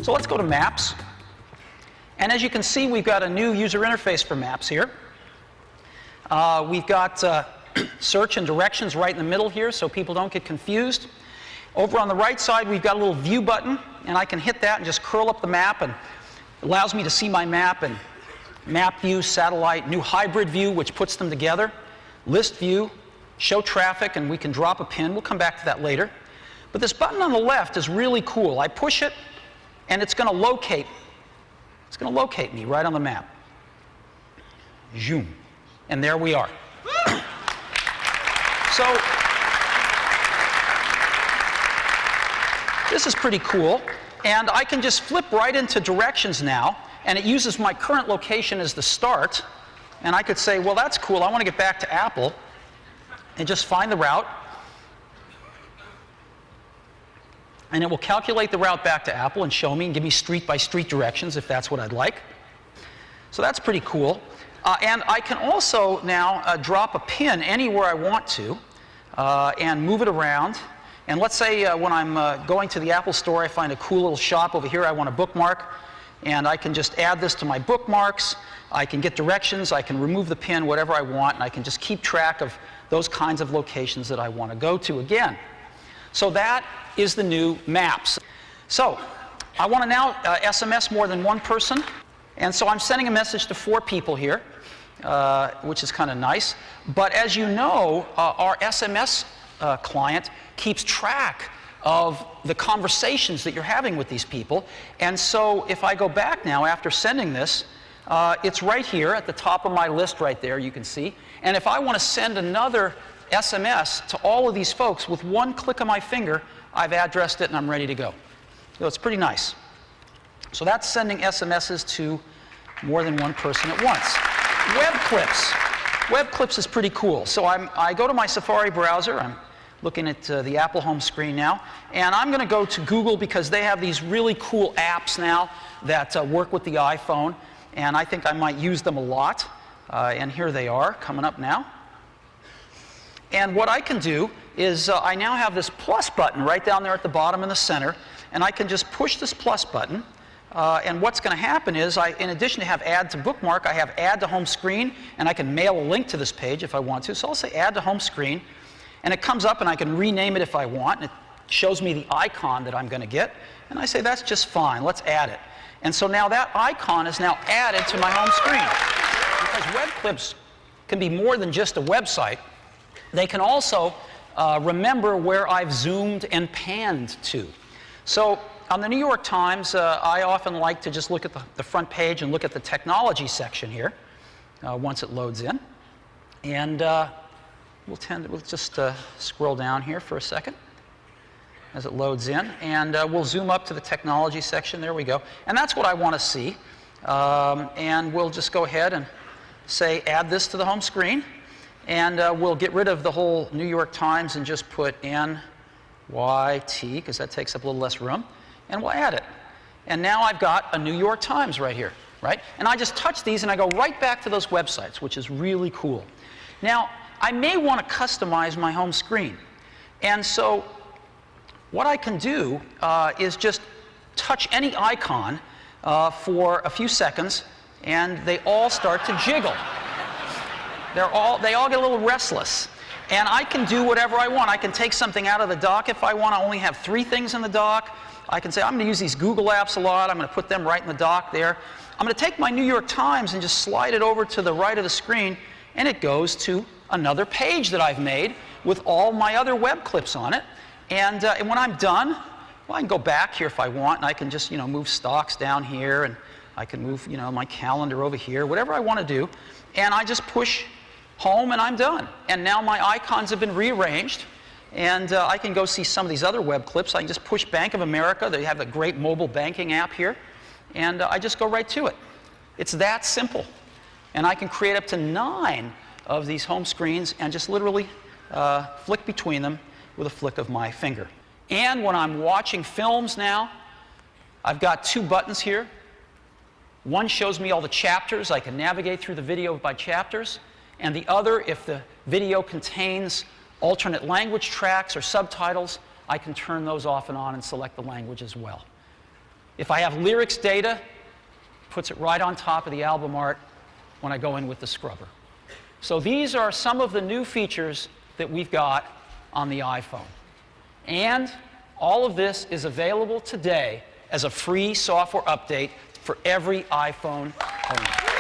So let's go to Maps. And as you can see, we've got a new user interface for Maps here. We've got search and directions right in the middle here so people don't get confused. Over on the right side, we've got a little view button, and I can hit that and just curl up the map, and it allows me to see my map and map view, satellite, new hybrid view, which puts them together, list view, show traffic, and we can drop a pin. We'll come back to that later. But this button on the left is really cool. I push it, and it's going to locate. It's going to locate me right on the map. Zoom. And there we are. So this is pretty cool. And I can just flip right into directions now, and it uses my current location as the start. And I could say, well, that's cool. I want to get back to Apple, and just find the route. And it will calculate the route back to Apple and show me and give me street-by-street directions if that's what I'd like. So that's pretty cool. And I can also now drop a pin anywhere I want to and move it around. And let's say when I'm going to the Apple Store, I find a cool little shop over here I want to bookmark. And I can just add this to my bookmarks. I can get directions. I can remove the pin, whatever I want. And I can just keep track of those kinds of locations that I want to go to again. So that is the new Maps. So I want to now SMS more than one person. And so I'm sending a message to 4 people here, which is kind of nice. But as you know, our SMS client keeps track of the conversations that you're having with these people. And so if I go back now after sending this, it's right here at the top of my list right there, you can see. And if I want to send another SMS to all of these folks with one click of my finger, I've addressed it and I'm ready to go. So it's pretty nice. So that's sending SMSs to more than one person at once. Web clips. Web clips is pretty cool. So I go to my Safari browser. I'm looking at the Apple home screen now. And I'm going to go to Google because they have these really cool apps now that work with the iPhone. And I think I might use them a lot. And here they are coming up now. And what I can do is I now have this plus button right down there at the bottom in the center. And I can just push this plus button. And what's going to happen is, in addition to have add to bookmark, I have add to home screen. And I can mail a link to this page if I want to. So I'll say add to home screen. And it comes up, and I can rename it if I want. And it shows me the icon that I'm going to get. And I say, that's just fine. Let's add it. And so now that icon is now added to my home screen. Because web clips can be more than just a website. They can also remember where I've zoomed and panned to. So on the New York Times, I often like to just look at the front page and look at the technology section here once it loads in. And we'll just scroll down here for a second as it loads in. And we'll zoom up to the technology section. There we go. And that's what I want to see. And we'll just go ahead and say add this to the home screen. And we'll get rid of the whole New York Times and just put NYT, because that takes up a little less room. And we'll add it. And now I've got a New York Times right here, right? And I just touch these and I go right back to those websites, which is really cool. Now, I may want to customize my home screen. And so what I can do is just touch any icon for a few seconds, and they all start to jiggle. They all get a little restless. And I can do whatever I want. I can take something out of the dock if I want to only have 3 things in the dock. I can say, I'm going to use these Google apps a lot. I'm going to put them right in the dock there. I'm going to take my New York Times and just slide it over to the right of the screen, and it goes to another page that I've made with all my other web clips on it. And when I'm done, well, I can go back here if I want, and I can just move stocks down here, and I can move my calendar over here, whatever I want to do. And I just push home, and I'm done. And now my icons have been rearranged, and I can go see some of these other web clips. I can just push Bank of America. They have a great mobile banking app here, and I just go right to it. It's that simple. And I can create up to 9 of these home screens and just literally flick between them with a flick of my finger. And when I'm watching films now, I've got 2 buttons here. One shows me all the chapters. I can navigate through the video by chapters. And the other, if the video contains alternate language tracks or subtitles, I can turn those off and on and select the language as well. If I have lyrics data, puts it right on top of the album art when I go in with the scrubber. So these are some of the new features that we've got on the iPhone. And all of this is available today as a free software update for every iPhone owner.